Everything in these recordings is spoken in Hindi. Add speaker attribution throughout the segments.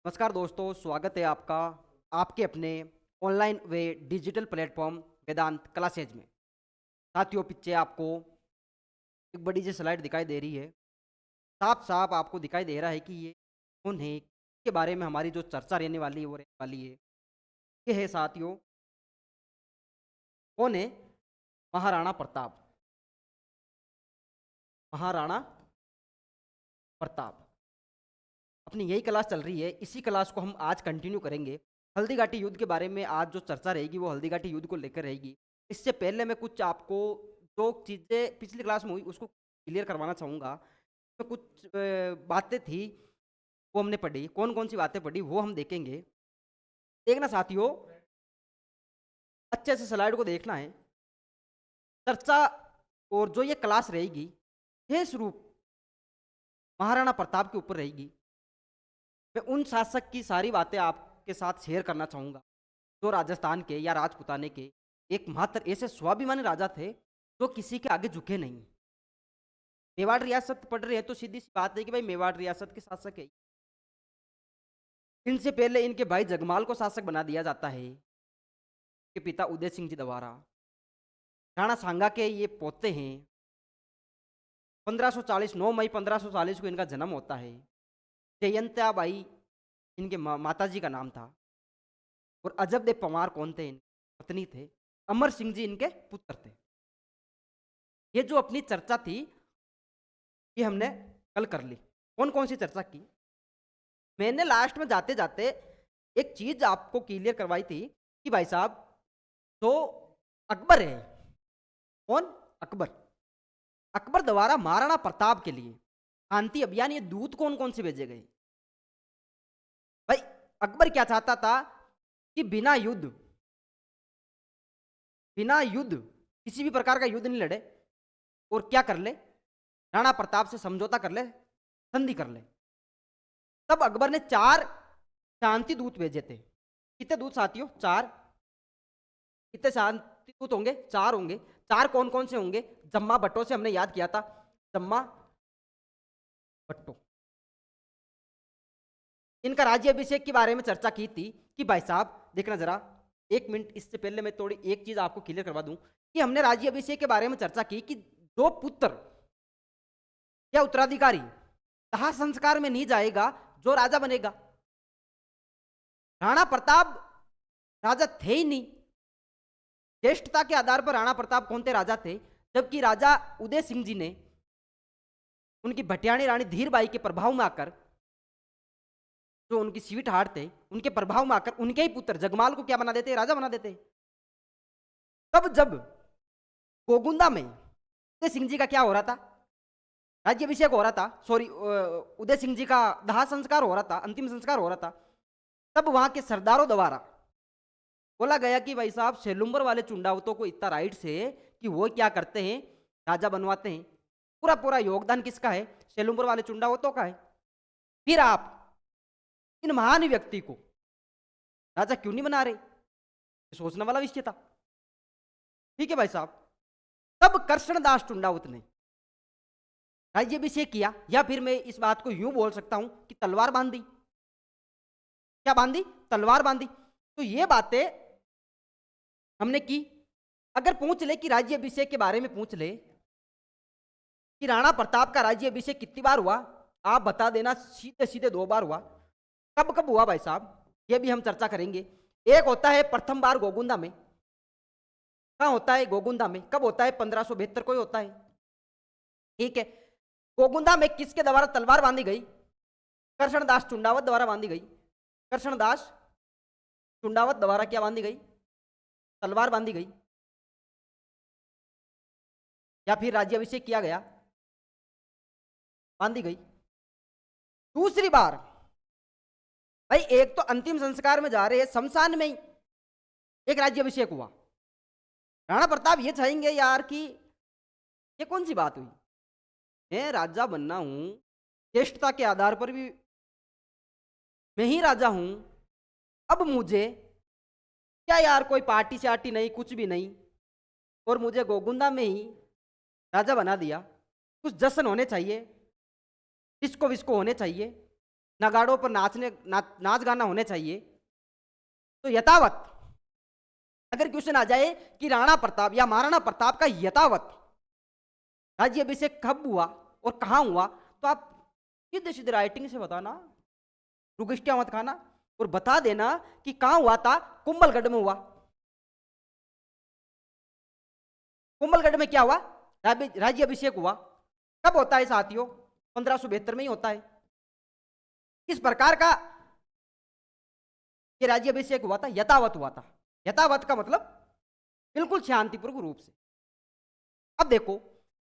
Speaker 1: नमस्कार दोस्तों, स्वागत है आपका आपके अपने ऑनलाइन वे डिजिटल प्लेटफॉर्म वेदांत क्लासेज में। साथियों, पीछे आपको एक बड़ी सी स्लाइड दिखाई दे रही है। साफ साफ आपको दिखाई दे रहा है कि ये कौन है, इसके बारे में हमारी जो चर्चा रहने वाली है वो रहने वाली है। ये है साथियों, कौन है? महाराणा प्रताप। महाराणा प्रताप। अपनी यही क्लास चल रही है, इसी क्लास को हम आज कंटिन्यू करेंगे। हल्दी घाटी युद्ध के बारे में आज जो चर्चा रहेगी वो हल्दी घाटी युद्ध को लेकर रहेगी। इससे पहले मैं कुछ आपको जो चीज़ें पिछली क्लास में हुई उसको क्लियर करवाना चाहूँगा। तो कुछ बातें थी वो हमने पढ़ी, कौन कौन सी बातें पढ़ी वो हम देखेंगे। देखना साथियों, अच्छे से स्लाइड को देखना है। चर्चा और जो ये क्लास रहेगी विशेष रूप महाराणा प्रताप के ऊपर रहेगी। मैं उन शासक की सारी बातें आपके साथ शेयर करना चाहूँगा जो राजस्थान के या राजपुताने के एकमात्र ऐसे स्वाभिमानी राजा थे जो किसी के आगे झुके नहीं। मेवाड़ रियासत पढ़ रहे हैं तो सीधी सी बात है कि भाई मेवाड़ रियासत के शासक है। इनसे पहले इनके भाई जगमाल को शासक बना दिया जाता है के पिता उदय सिंह जी द्वारा। राणा सांगा के ये पोते हैं। 1540 9 मई 1540 को इनका जन्म होता है। जयंत्या बाई इनके माता जी का नाम था। और अजब देव पंवार कौन थे? इनके पत्नी थे। अमर सिंह जी इनके पुत्र थे। ये जो अपनी चर्चा थी ये हमने कल कर ली। कौन कौन सी चर्चा की? मैंने लास्ट में जाते जाते एक चीज आपको क्लियर करवाई थी कि भाई साहब, तो अकबर है। कौन? अकबर। अकबर द्वारा महाराणा प्रताप के लिए शांति अभियान, ये दूत कौन कौन से भेजे गए? भाई, अकबर क्या चाहता था कि बिना युद्ध किसी भी प्रकार का युद्ध नहीं लड़े और क्या कर ले, राणा प्रताप से समझौता कर ले, संधि कर ले। तब अकबर ने 4 शांति दूत भेजे थे। कितने दूत साथियों? 4। कितने शांति दूत होंगे? 4 होंगे। 4 कौन कौन से होंगे? जम्मा भट्टो से हमने याद किया था। जम्मा भट्टो, इनका राज्य अभिषेक के बारे में चर्चा की थी कि भाई साहब देखना जरा, 1 मिनट। इससे पहले मैं थोड़ी एक चीज आपको क्लियर करवा दूं कि हमने राज्य अभिषेक के बारे में चर्चा की कि जो पुत्र या उत्तराधिकारी दाह संस्कार में नहीं जाएगा जो राजा बनेगा। राणा प्रताप राजा थे ही नहीं। ज्येष्ठता के आधार पर राणा प्रताप कौन थे? राजा थे। जबकि राजा उदय सिंह जी ने उनकी भटियाणी रानी धीरबाई के प्रभाव में आकर, जो उनकी स्वीट हार्ट थे, उनके प्रभाव में आकर उनके ही पुत्र जगमाल को क्या बना देते? राजा बना देते। तब जब गोगुंदा में उदय सिंह जी का क्या हो रहा था? राज्यभिषेक हो रहा था। सॉरी, उदय सिंह जी का दाह संस्कार हो रहा था, अंतिम संस्कार हो रहा था। तब वहां के सरदारों द्वारा बोला गया कि भाई साहब, सेलुम्बर वाले चुंडावतों को इतना राइट्स है कि वो क्या करते हैं, राजा बनवाते हैं। पूरा पूरा योगदान किसका है? सेलुम्बर वाले चुंडावतों का है। फिर आप इन महान व्यक्ति को राजा क्यों नहीं बना रहे? सोचने वाला विषय था। ठीक है भाई साहब। तब कृष्णदास चुंडावत ने राज्यभिषेक किया, या फिर मैं इस बात को यूं बोल सकता हूं कि तलवार बांधी। क्या बांधी? तलवार बांधी। तो ये बातें हमने की। अगर पूछ ले कि राज्यभिषेक के बारे में पूछ ले कि राणा प्रताप का राज्यभिषेक कितनी बार हुआ, आप बता देना। सीधे सीधे 2 बार हुआ। कब कब हुआ भाई साहब, ये भी हम चर्चा करेंगे। एक होता है प्रथम बार गोगुंदा में। कहां होता है? गोगुंदा में। कब होता है? 1572 को ही होता है। ठीक है। गोगुंदा में किसके द्वारा तलवार बांधी गई? कृष्णदास चुंडावत द्वारा बांधी गई। कृष्णदास चुंडावत द्वारा क्या बांधी गई? तलवार बांधी गई। या फिर राज्याभिषेक किया गया, बांधी गई। दूसरी बार भाई, एक तो अंतिम संस्कार में जा रहे हैं, शमशान में ही एक राज्याभिषेक हुआ। राणा प्रताप ये चाहेंगे यार कि ये कौन सी बात हुई, मैं राजा बनना हूं, ज्येष्ठता के आधार पर भी मैं ही राजा हूं। अब मुझे क्या यार, कोई पार्टी शार्टी नहीं, कुछ भी नहीं, और मुझे गोगुंदा में ही राजा बना दिया। कुछ जश्न होने चाहिए, डिस्को विस्को होने चाहिए। नगाड़ों पर नाच गाना होने चाहिए। तो यथावत अगर क्वेश्चन आ जाए कि राणा प्रताप या महाराणा प्रताप का यथावत राज्याभिषेक कब हुआ और कहाँ हुआ, तो आप सीधे सीधे राइटिंग से बताना, रुगिष्टिया मत खाना, और बता देना कि कहाँ हुआ था। कुंभलगढ़ में हुआ। कुंभलगढ़ में क्या हुआ? राज्याभिषेक हुआ। कब होता है साथियों? 1572 में ही होता है। किस प्रकार का ये राज्याभिषेक हुआ था? यथावत हुआ था। यथावत का मतलब बिल्कुल शांतिपूर्वक रूप से। अब देखो,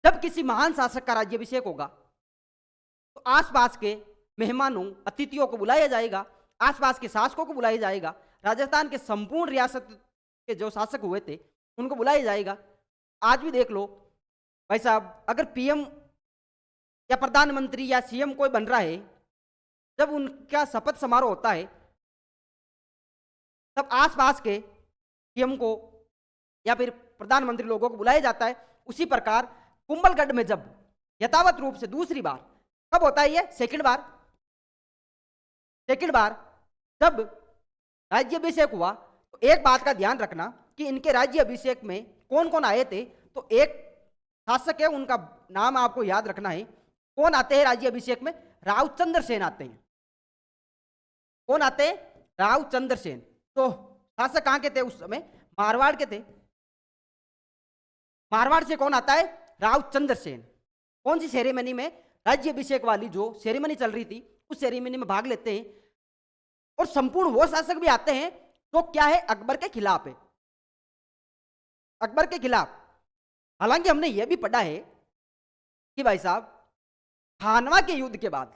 Speaker 1: जब किसी महान शासक का राज्याभिषेक होगा तो आसपास के मेहमानों, अतिथियों को बुलाया जाएगा, आसपास के शासकों को बुलाया जाएगा, राजस्थान के संपूर्ण रियासत के जो शासक हुए थे उनको बुलाया जाएगा। आज भी देख लो भाई साहब, अगर पीएम या प्रधानमंत्री या सीएम कोई बन रहा है, जब उनका शपथ समारोह होता है तब आसपास के सीएम को या फिर प्रधानमंत्री लोगों को बुलाया जाता है। उसी प्रकार कुंभलगढ़ में जब यथावत रूप से दूसरी बार, कब होता है ये? सेकंड बार जब राज्याभिषेक हुआ, तो एक बात का ध्यान रखना कि इनके राज्याभिषेक में कौन कौन आए थे। तो एक शासक है, उनका नाम आपको याद रखना है। कौन आते हैं राज्याभिषेक में? रावचंद्र सेन आते हैं। कौन आते हैं? रावचंद्र सेन। तो शासक कहां के थे उस समय? मारवाड़ के थे। मारवाड़ से कौन आता है? रावचंद्र सेन। कौन सी सेरेमनी में? राज्याभिषेक वाली जो सेरेमनी चल रही थी उस सेरेमनी में भाग लेते हैं। और संपूर्ण वो शासक भी आते हैं तो क्या है? अकबर के खिलाफ है। अकबर के खिलाफ। हालांकि हमने यह भी पढ़ा है कि भाई साहब, खानवा के युद्ध के बाद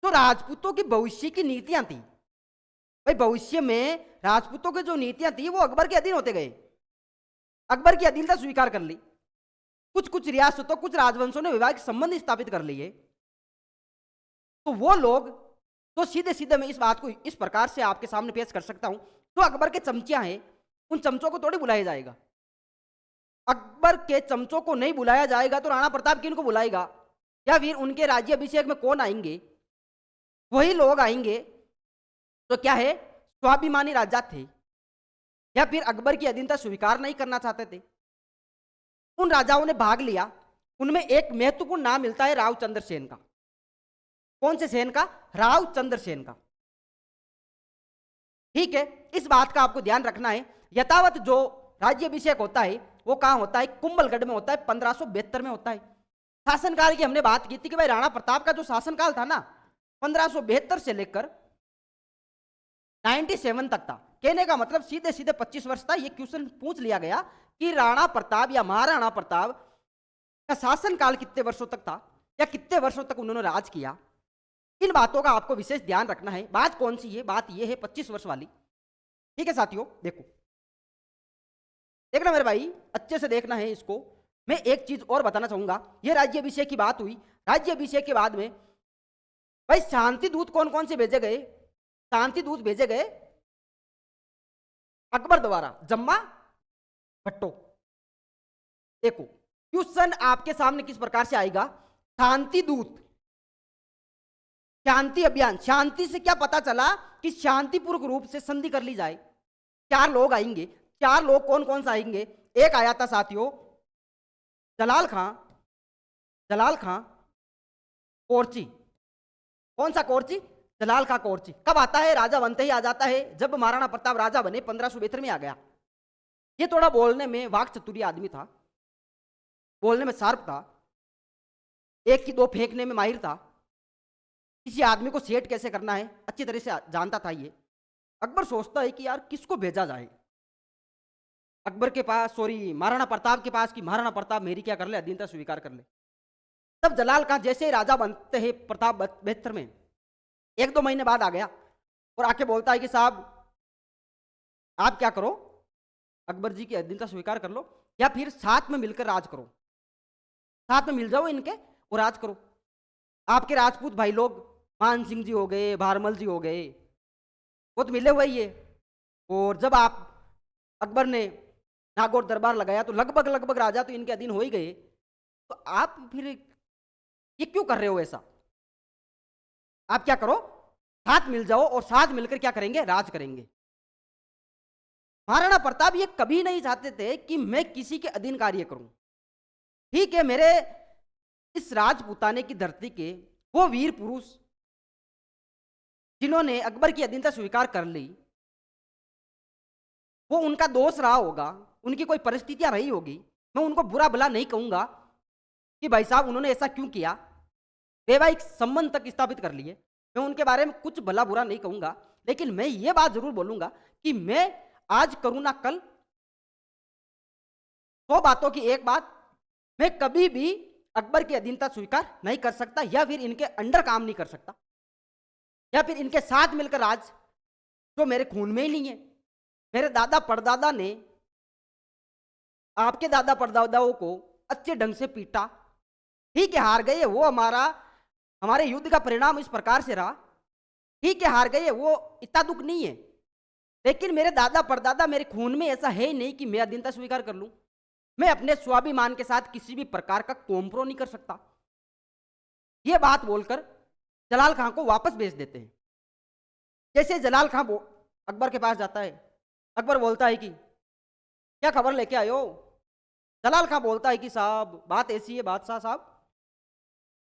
Speaker 1: तो राजपूतों की भविष्य की नीतियां थी, भाई भविष्य में राजपूतों की जो नीतियां थी वो अकबर के अधीन होते गए। अकबर की अधीनता स्वीकार कर ली। कुछ कुछ रियासतों, कुछ राजवंशों ने वैवाहिक संबंध स्थापित कर लिए। तो वो लोग तो सीधे सीधे मैं इस बात को इस प्रकार से आपके सामने पेश कर सकता हूं, जो अकबर के चमचियां हैं उन चमचों को थोड़ी बुलाया जाएगा। अकबर के चमचों को नहीं बुलाया जाएगा तो राणा प्रताप किनको बुलाएगा? या फिर उनके राज्याभिषेक में कौन आएंगे? वही लोग आएंगे तो क्या है, स्वाभिमानी राजा थे या फिर अकबर की अधीनता स्वीकार नहीं करना चाहते थे। उन राजाओं ने भाग लिया। उनमें एक महत्वपूर्ण नाम मिलता है रावचंद्र सेन का। कौन से सेन का? रावचंद्र सेन का। ठीक है, इस बात का आपको ध्यान रखना है। यथावत जो राज्याभिषेक होता है वो कहां होता है? कुंभलगढ़ में होता है। 1572 में होता है। शासनकाल की हमने बात की थी कि भाई राणा प्रताप का जो शासनकाल था ना, 1572 से लेकर 97 तक था। कहने का मतलब सीधे सीधे 25 वर्ष था। ये क्वेश्चन पूछ लिया गया कि राणा प्रताप या महाराणा प्रताप का शासनकाल कितने वर्षों तक था या कितने वर्षों तक उन्होंने राज किया। इन बातों का आपको विशेष ध्यान रखना है। बात कौन सी है? बात यह है 25 वर्ष वाली। ठीक है साथियों, देखो देखना मेरे भाई, अच्छे से देखना है इसको। मैं एक चीज और बताना चाहूंगा। यह राज्याभिषेक की बात हुई। राज्याभिषेक के बाद में भाई शांति दूत कौन कौन से भेजे गए? शांति दूत भेजे गए अकबर द्वारा, जम्मा भट्टो। देखो क्वेश्चन आपके सामने किस प्रकार से आएगा। शांति दूत, शांति अभियान। शांति से क्या पता चला कि शांतिपूर्वक रूप से संधि कर ली जाए। 4 लोग आएंगे। 4 लोग कौन कौन से आएंगे? एक आया था साथियों जलाल खां कोरची। कौन सा कोरची? जलाल खां कोरची। कब आता है? राजा बनते ही आ जाता है। जब महाराणा प्रताप राजा बने 1572 में आ गया। ये थोड़ा बोलने में वाक चतुरी आदमी था, बोलने में शार्प था, एक की दो फेंकने में माहिर था। किसी आदमी को सेट कैसे करना है अच्छी तरह से जानता था ये। अकबर सोचता है कि यार किसको भेजा जाए अकबर के पास, सॉरी महाराणा प्रताप के पास, कि महाराणा प्रताप मेरी क्या कर ले, अधीनता स्वीकार कर ले। तब जलाल खां जैसे ही राजा बनते हैं प्रताप 72 में, 1-2 महीने बाद आ गया और आके बोलता है कि साहब आप क्या करो, अकबर जी की अधीनता स्वीकार कर लो या फिर साथ में मिलकर राज करो, साथ में मिल जाओ इनके और राज करो। आपके राजपूत भाई लोग मान सिंह जी हो गए, भारमल जी हो गए, वो तो मिले हुए ही है। और जब आप अकबर ने नागौर दरबार लगाया तो लगभग राजा तो इनके अधीन हो ही गए। तो आप फिर ये क्यों कर रहे हो ऐसा? आप क्या करो, साथ मिल जाओ और साथ मिलकर क्या करेंगे, राज करेंगे। महाराणा प्रताप ये कभी नहीं चाहते थे कि मैं किसी के अधीन कार्य करूं। ठीक है, मेरे इस राजपूताने की धरती के वो वीर पुरुष जिन्होंने अकबर की अधीनता स्वीकार कर ली, वो उनका दोष रहा होगा, उनकी कोई परिस्थितियां रही होगी। मैं उनको बुरा भला नहीं कहूंगा कि भाई साहब उन्होंने ऐसा क्यों किया, वैवाहिक संबंध तक स्थापित कर लिए, मैं उनके बारे में कुछ भला बुरा नहीं कहूंगा। लेकिन मैं ये बात जरूर बोलूंगा कि मैं आज करूं ना कल, 100 बातों की एक बात, मैं कभी भी अकबर की अधीनता स्वीकार नहीं कर सकता, या फिर इनके अंडर काम नहीं कर सकता, या फिर इनके साथ मिलकर राज, जो मेरे खून में ही नहीं है। मेरे दादा परदादा ने आपके दादा परदादाओं को अच्छे ढंग से पीटा, ठीक है हार गए, वो हमारे युद्ध का परिणाम इस प्रकार से रहा, ठीक है हार गए, वो इतना दुख नहीं है। लेकिन मेरे दादा परदादा, मेरे खून में ऐसा है ही नहीं कि मैं अधीनता स्वीकार कर लूं। मैं अपने स्वाभिमान के साथ किसी भी प्रकार का कॉम्प्रो नहीं कर सकता। ये बात बोलकर जलाल खां को वापस भेज देते हैं। जैसे जलाल खां अकबर के पास जाता है, अकबर बोलता है कि क्या खबर लेके आए हो। जलाल खां बोलता है कि साहब बात ऐसी है बादशाह साहब,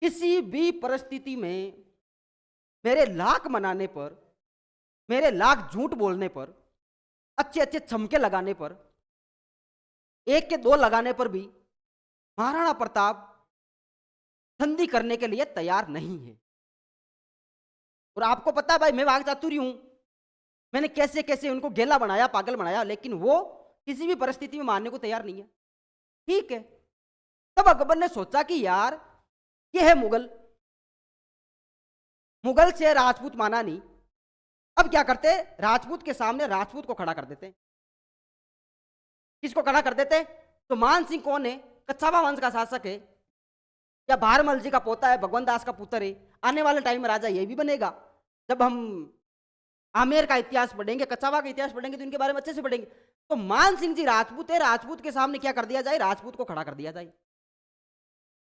Speaker 1: किसी भी परिस्थिति में मेरे लाख मनाने पर, मेरे लाख झूठ बोलने पर, अच्छे अच्छे छमके लगाने पर, एक के दो लगाने पर भी महाराणा प्रताप संधि करने के लिए तैयार नहीं है। और आपको पता है भाई, मैं वाक चातुरी हूं, मैंने कैसे कैसे उनको गेला बनाया, पागल बनाया, लेकिन वो किसी भी परिस्थिति में मानने को तैयार नहीं है। ठीक है, तब अकबर ने सोचा कि यार ये है मुगल, मुगल से राजपूत माना नहीं, अब क्या करते, राजपूत के सामने राजपूत को खड़ा कर देते। किसको खड़ा कर देते, तो मान सिंह कौन है, कच्छावा वंश का शासक है, या भारमल जी का पोता है, भगवान दास का पुत्र है, आने वाले टाइम में राजा ये भी बनेगा। जब हम आमेर का इतिहास पढ़ेंगे, कच्छावा का इतिहास पढ़ेंगे, तो इनके बारे में अच्छे से पढ़ेंगे। तो मान सिंह जी राजपूत है, राजपूत के सामने क्या कर दिया जाए, राजपूत को खड़ा कर दिया जाए।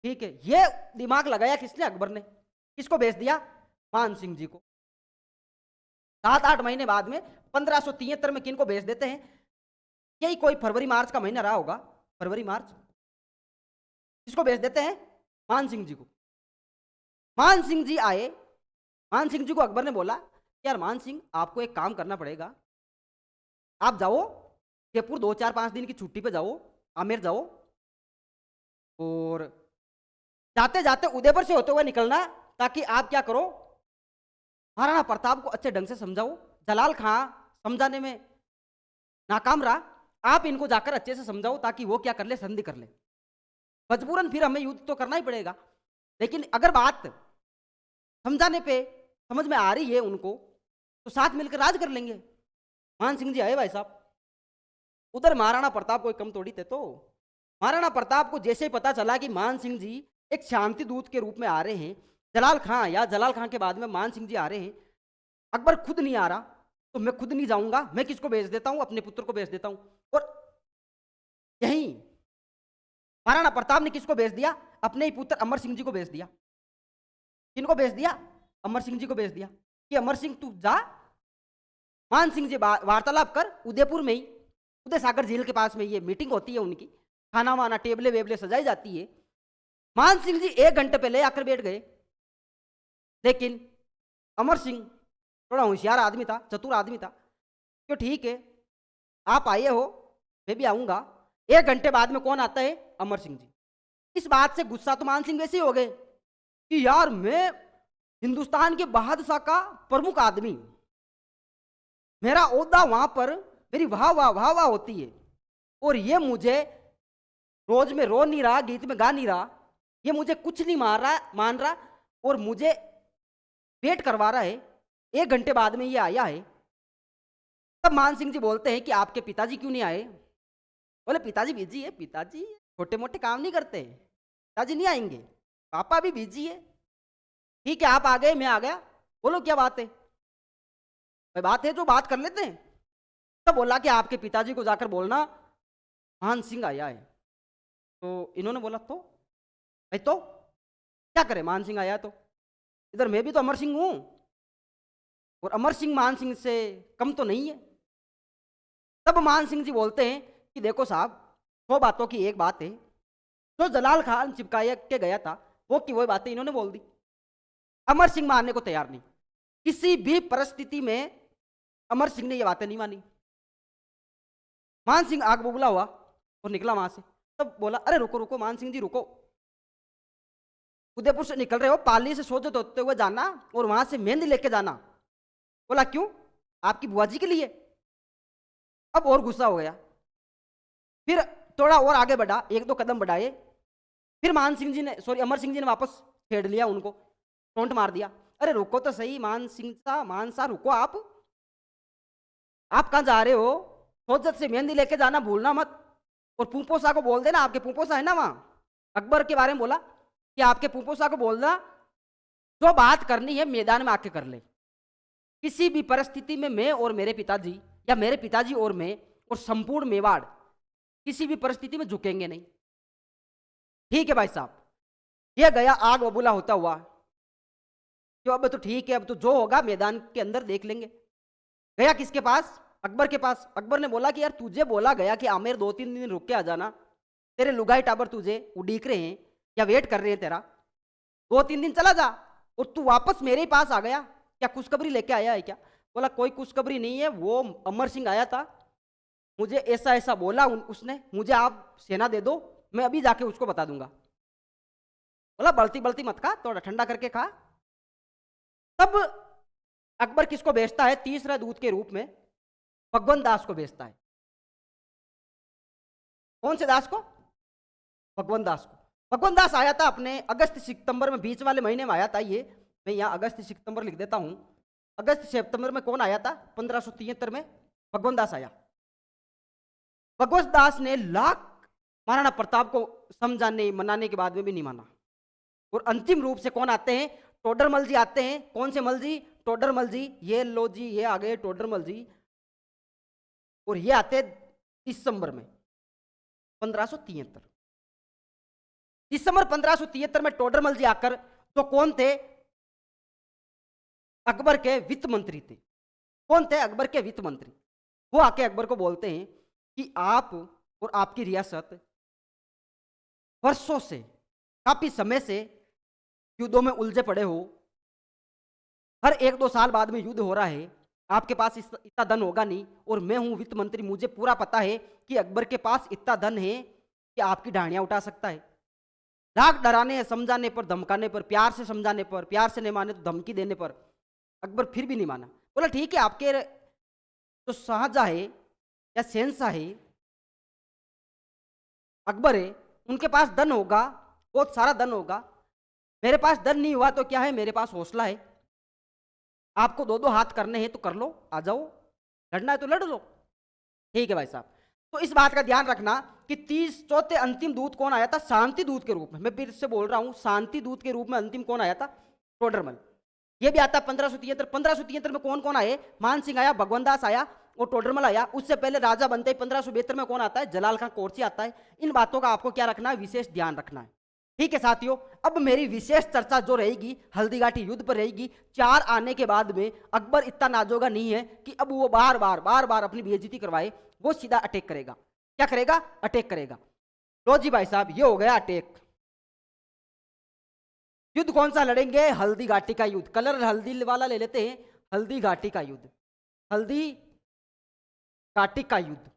Speaker 1: ठीक है, ये दिमाग लगाया किसने, अकबर ने। किसको भेज दिया, मान सिंह जी को। 7-8 महीने बाद में 1573 में किनको भेज देते हैं, यही कोई फरवरी मार्च का महीना रहा होगा, फरवरी मार्च, किसको भेज देते हैं, मान सिंह जी को। मान सिंह जी आए, मान सिंह जी को अकबर ने बोला यार मान सिंह, आपको एक काम करना पड़ेगा, आप जाओ जयपुर, 2-4-5 दिन की छुट्टी पे जाओ, आमेर जाओ, और जाते जाते उदयपुर से होते हुए निकलना, ताकि आप क्या करो, महाराणा प्रताप को अच्छे ढंग से समझाओ। जलाल खां समझाने में नाकाम रहा, आप इनको जाकर अच्छे से समझाओ ताकि वो क्या कर ले, संधि कर ले। मजबूरन फिर हमें युद्ध तो करना ही पड़ेगा, लेकिन अगर बात समझाने पे समझ में आ रही है उनको, तो साथ मिलकर राज कर लेंगे। मान सिंह जी आए भाई साहब, उधर महाराणा प्रताप कोई कम थोड़ी थे। तो महाराणा प्रताप को जैसे ही पता चला कि मान सिंह जी एक शांति दूत के रूप में आ रहे हैं, जलाल खां या जलाल खां के बाद में मान सिंह जी आ रहे हैं, अकबर खुद नहीं आ रहा, तो मैं खुद नहीं जाऊंगा, मैं किसको भेज देता हूं, अपने पुत्र को भेज देता हूं। और यही महाराणा प्रताप ने किसको भेज दिया, अपने ही पुत्र अमर सिंह जी को भेज दिया। किनको भेज दिया, अमर सिंह जी को भेज दिया कि अमर सिंह तू जा, मान सिंह जी वार्तालाप कर उदयपुर में ही, उदय सागर झील के पास में ये मीटिंग होती है उनकी, खाना वाना टेबले वेबले सजाई जाती है। मान सिंह जी 1 घंटे पहले आकर बैठ गए, लेकिन अमर सिंह थोड़ा होशियार आदमी था, चतुर आदमी था, तो ठीक है आप आए हो, मैं भी आऊंगा। 1 घंटे बाद में कौन आता है, अमर सिंह जी। इस बात से गुस्सा तो मान सिंह वैसे ही हो गए कि यार मैं हिंदुस्तान के बादशाह का प्रमुख आदमी, मेरा ओहदा वहां पर, मेरी वाह वाह वाह वाह होती है, और ये मुझे रोज में रो नहीं रहा, गीत में गा नहीं रहा, ये मुझे कुछ नहीं मान रहा, और मुझे वेट करवा रहा है। 1 घंटे बाद में ये आया है। तब मान सिंह जी बोलते हैं कि आपके पिताजी क्यों नहीं आए। बोले पिताजी बिजी है, पिताजी छोटे मोटे काम नहीं करते, पिताजी नहीं आएंगे, पापा भी बिजी है। ठीक है आप आ गए, मैं आ गया, बोलो क्या बात है। भाई बात है जो बात कर लेते हैं। तब बोला कि आपके पिताजी को जाकर बोलना मान सिंह आया है। तो इन्होंने बोला तो भाई तो क्या करे, मान सिंह आया तो इधर मैं भी तो अमर सिंह हूं, और अमर सिंह मान सिंह से कम तो नहीं है। तब मान सिंह जी बोलते हैं कि देखो साहब, 100 बातों की एक बात है, जो जलाल खान चिपकाया के गया था वो की वही बातें इन्होंने बोल दी। अमर सिंह मानने को तैयार नहीं, किसी भी परिस्थिति में अमर सिंह ने ये बातें नहीं मानी। मान सिंह आग बबूला हुआ और निकला वहां से। तब बोला, अरे रुको रुको मान सिंह जी रुको, उदयपुर से निकल रहे हो, पाली से सोजत होते हुए जाना और वहां से मेहंदी लेके जाना। बोला क्यों? आपकी बुआ जी के लिए। अब और गुस्सा हो गया, फिर थोड़ा और आगे बढ़ा, 1-2 कदम बढ़ाए, फिर मान सिंह जी ने, सॉरी अमर सिंह जी ने वापस छेड़ लिया उनको, टोंट मार दिया। अरे रुको तो सही मान सा रुको, आप कहां जा रहे हो? सोजत से मेहंदी लेके जाना भूलना मत। और पुपोसा को बोल देना, आपके पुपोसा है ना वहां, अकबर के बारे में बोला कि आपके पुपोसा को बोलना जो बात करनी है मैदान में आके कर ले। किसी भी परिस्थिति में मैं और मेरे पिताजी, या मेरे पिताजी और मैं और संपूर्ण मेवाड़ किसी भी परिस्थिति में झुकेंगे नहीं। ठीक है भाई साहब, यह गया आग बबूला होता हुआ। जो अब तो ठीक है, अब तो जो होगा मैदान के अंदर देख लेंगे। गया किसके पास? अकबर के पास। अकबर ने बोला कि यार तुझे बोला गया कि आमेर 2-3 दिन रुक के आ जाना, तेरे लुगाई टाबर तुझे उड़ीक रहे हैं या वेट कर रहे हैं तेरा, 2-3 दिन चला जा, और तू वापस मेरे ही पास आ गया, क्या खुशखबरी लेके आया है क्या? बोला कोई खुशखबरी नहीं है, वो अमर सिंह आया था, मुझे ऐसा ऐसा बोला उसने, मुझे आप सेना दे दो, मैं अभी जाके उसको बता दूंगा। बोला बलती बलती मत खा, थोड़ा ठंडा करके खा। तब अकबर किसको भेजता है तीसरा दूत के रूप में? भगवंत दास को भेजता है। कौन से दास को? भगवंत दास को। भगवंत दास आया था अपने अगस्त सितंबर में, बीच वाले महीने में आया था ये। मैं यहाँ अगस्त सितंबर लिख देता हूं। अगस्त सितंबर में कौन आया था? 1573 में भगवंत दास आया। भगवंत दास ने लाख महाराणा प्रताप को समझाने मनाने के बाद में भी नहीं माना। और अंतिम रूप से कौन आते हैं? टोडरमल जी आते हैं। कौन से मल जी? टोडरमल जी। ये लो जी, ये आ गए टोडरमल जी, और ये आते दिसंबर में 1573। दिसंबर 1573 में टोडरमल जी आकर, तो कौन थे? अकबर के वित्त मंत्री थे। कौन थे? अकबर के वित्त मंत्री। वो आके अकबर को बोलते हैं कि आप और आपकी रियासत वर्षों से, काफी समय से युद्धों में उलझे पड़े हो, हर 1-2 साल बाद में युद्ध हो रहा है, आपके पास इतना धन होगा नहीं, और मैं हूं वित्त मंत्री, मुझे पूरा पता है कि अकबर के पास इतना धन है कि आपकी ढाणियां उठा सकता है। राग डराने, समझाने पर, धमकाने पर, प्यार से समझाने पर, प्यार से नहीं माने तो धमकी देने पर अकबर फिर भी नहीं माना। बोला ठीक है, आपके जो शाहजहां है या शहंशाह है, अकबर है, उनके पास धन होगा, बहुत सारा धन होगा, मेरे पास धन नहीं हुआ तो क्या है, मेरे पास हौसला है। आपको 2-2 हाथ करने हैं तो कर लो, आ जाओ, लड़ना है तो लड़ लो। ठीक है भाई साहब। तो इस बात का ध्यान रखना कि 34 अंतिम दूत कौन आया था? शांति दूत के रूप में। मैं फिर से बोल रहा हूं, शांति दूत के रूप में अंतिम कौन आया था? टोडरमल। ये भी आता 1573। 1573 में कौन कौन आए? मान सिंह आया, भगवंत दास आया और टोडरमल आया। उससे पहले राजा बनते ही 1572 में कौन आता है? जलाल खान कोरची आता है। इन बातों का आपको क्या रखना है? विशेष ध्यान रखना है। ठीक है साथियों, अब मेरी विशेष चर्चा जो रहेगी हल्दीघाटी युद्ध पर रहेगी। 4 आने के बाद में अकबर इतना नाजोगा नहीं है कि अब वो बार बार अपनी बेइज्जती करवाए, वो सीधा अटैक करेगा। क्या करेगा? अटैक करेगा। लो जी भाई साहब, ये हो गया अटैक। युद्ध कौन सा लड़ेंगे? हल्दी घाटी का युद्ध। कलर हल्दी वाला ले लेते हैं, हल्दी घाटी का युद्ध। हल्दी घाटी का युद्ध,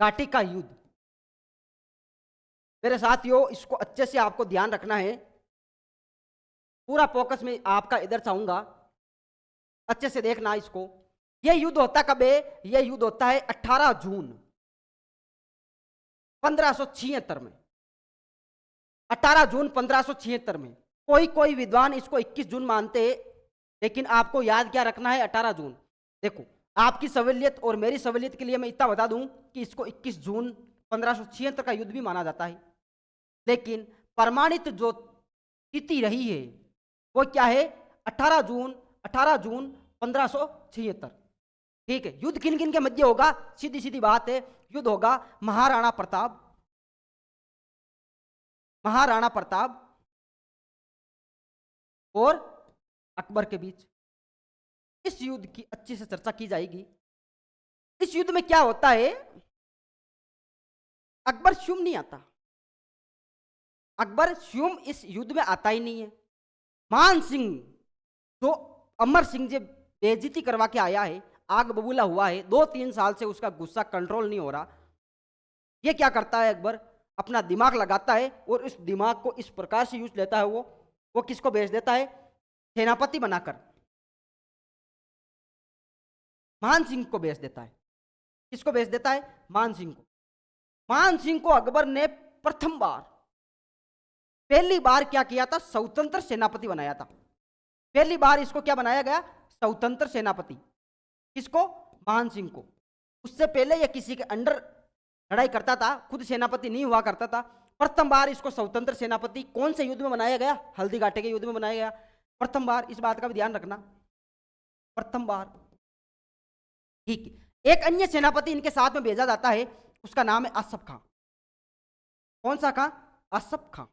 Speaker 1: घाटी का युद्ध। मेरे साथियों, इसको अच्छे से आपको ध्यान रखना है, पूरा फोकस में आपका इधर चाहूंगा, अच्छे से देखना इसको। यह युद्ध होता कब है? यह युद्ध होता है 18 जून 1576 में। 18 जून 1576 में। कोई विद्वान इसको 21 जून मानते हैं, लेकिन आपको याद क्या रखना है? 18 जून। देखो, आपकी सहूलियत और मेरी सहूलियत के लिए मैं इतना बता दूं कि इसको 21 जून 1576 का युद्ध भी माना जाता है, लेकिन प्रमाणित जो तिथि रही है वो क्या है? 18 जून 1576। ठीक है। युद्ध किन किन के मध्य होगा? सीधी सीधी बात है, युद्ध होगा महाराणा प्रताप और अकबर के बीच। इस युद्ध की अच्छी से चर्चा की जाएगी। इस युद्ध में क्या होता है, अकबर स्वयं नहीं आता, अकबर स्वयं इस युद्ध में आता ही नहीं है। मान सिंह जो अमर सिंह जी बेइज्जती करवा के आया है, आग बबूला हुआ है, 2-3 साल से उसका गुस्सा कंट्रोल नहीं हो रहा। ये क्या करता है अकबर, अपना दिमाग लगाता है और इस दिमाग को इस प्रकार से यूज लेता है। वो किसको भेज देता है, सेनापति बनाकर मान सिंह को भेज देता है। किसको भेज देता है, मान सिंह को। मान सिंह को अकबर ने प्रथम बार, पहली बार क्या किया था, स्वतंत्र सेनापति बनाया था। पहली बार इसको क्या बनाया गया, स्वतंत्र सेनापति। किसको, मान सिंह को। उससे पहले यह किसी के अंडर लड़ाई करता था, खुद सेनापति नहीं हुआ करता था। प्रथम बार इसको स्वतंत्र सेनापति कौन से युद्ध में बनाया गया, हल्दी घाटी के युद्ध में बनाया गया, प्रथम बार। इस बात का भी ध्यान रखना, प्रथम बार। ठीक है। एक अन्य सेनापति इनके साथ में भेजा जाता है, उसका नाम है आसफ खां। कौन सा खां, आसफ खां।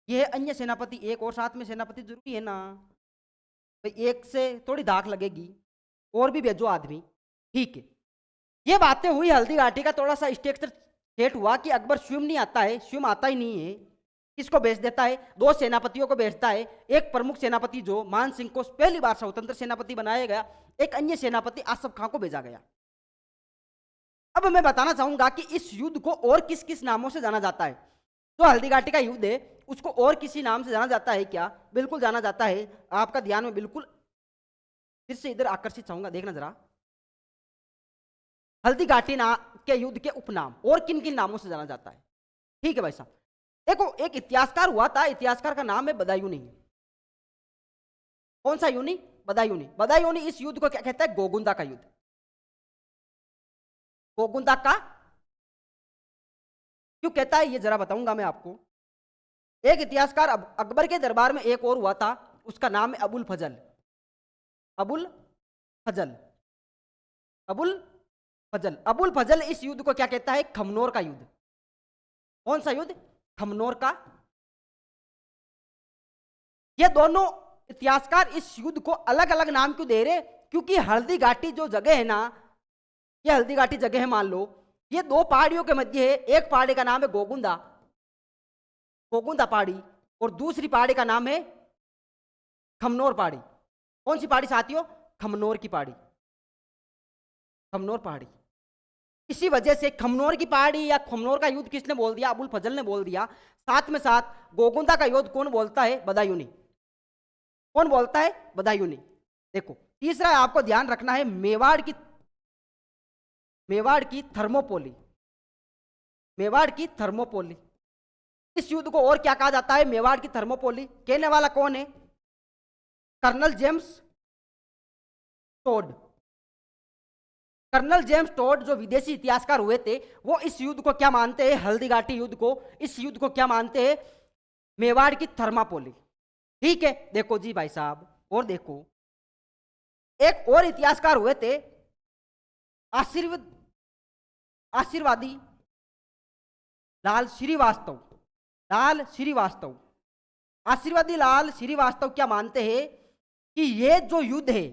Speaker 1: यह है अन्य सेनापति। एक और साथ में सेनापति जरूरी है ना भाई, एक से थोड़ी धाक लगेगी, और भी भेजो आदमी। ठीक है, ये बातें हुई। हल्दी घाटी का थोड़ा सा स्ट्रक्चर सेट हुआ कि अकबर स्वयं नहीं आता है, स्वयं आता ही नहीं है। किसको भेज देता है, 2 सेनापतियों को भेजता है। एक प्रमुख सेनापति जो मान सिंह को पहली बार स्वतंत्र सेनापति बनाया गया, एक अन्य सेनापति आसफ खां को भेजा गया। अब मैं बताना चाहूंगा कि इस युद्ध को और किस किस नामों से जाना जाता है। जो हल्दी घाटी का युद्ध है उसको और किसी नाम से जाना जाता है क्या, बिल्कुल जाना जाता है। आपका ध्यान में बिल्कुल फिर से इधर आकर्षित चाहूंगा, देखना जरा। हल्दी घाटी के युद्ध के उपनाम और किन किन नामों से जाना जाता है। ठीक है भाई साहब, देखो एक इतिहासकार हुआ था, इतिहासकार का नाम है बदायूनी। कौन सा यूनी, बदायूनी। बदायूनी इस युद्ध को क्या कहता है, गोगुंदा का युद्ध। गोगुंदा का क्यों कहता है ये जरा बताऊंगा मैं आपको। एक इतिहासकार अकबर के दरबार में एक और हुआ था, उसका नाम है अबुल फजल। अबुल फजल, अबुल फजल। अबुल फजल इस युद्ध को क्या कहता है, खमनोर का युद्ध। कौन सा युद्ध, खमनोर का। ये दोनों इतिहासकार इस युद्ध को अलग अलग नाम क्यों दे रहे, क्योंकि हल्दी घाटी जो जगह है ना, ये हल्दी घाटी जगह है, मान लो ये 2 पहाड़ियों के मध्य है। एक पहाड़ी का नाम है गोगुंदा, गोगुंदा पहाड़ी, और दूसरी पहाड़ी का नाम है खमनोर पहाड़ी। कौन सी पहाड़ी साथियों, खमनोर की पहाड़ी, खमनोर पहाड़ी। इसी वजह से खमनोर की पहाड़ी या खमनोर का युद्ध किसने बोल दिया, अबुल फजल ने बोल दिया। साथ में साथ गोगुंदा का युद्ध कौन बोलता है, बदायूनी। कौन बोलता है, बदायूनी। देखो तीसरा आपको ध्यान रखना है, मेवाड़ की थर्मोपोली, मेवाड़ की थर्मोपोली। इस युद्ध को और क्या कहा जाता है, मेवाड़ की थर्मोपोली। कहने वाला कौन है, colonel James Tod. Colonel James Tod जो विदेशी इतिहासकार हुए थे, वो इस युद्ध को क्या मानते हैं, हल्दी घाटी युद्ध को, इस युद्ध को क्या मानते हैं, मेवाड़ की थर्मापोली। ठीक है, देखो जी भाई साहब, और देखो एक और इतिहासकार हुए थे, आशीर्वादी लाल श्रीवास्तव। लाल श्रीवास्तव, आशीर्वादी लाल श्रीवास्तव क्या मानते हैं कि ये जो युद्ध है,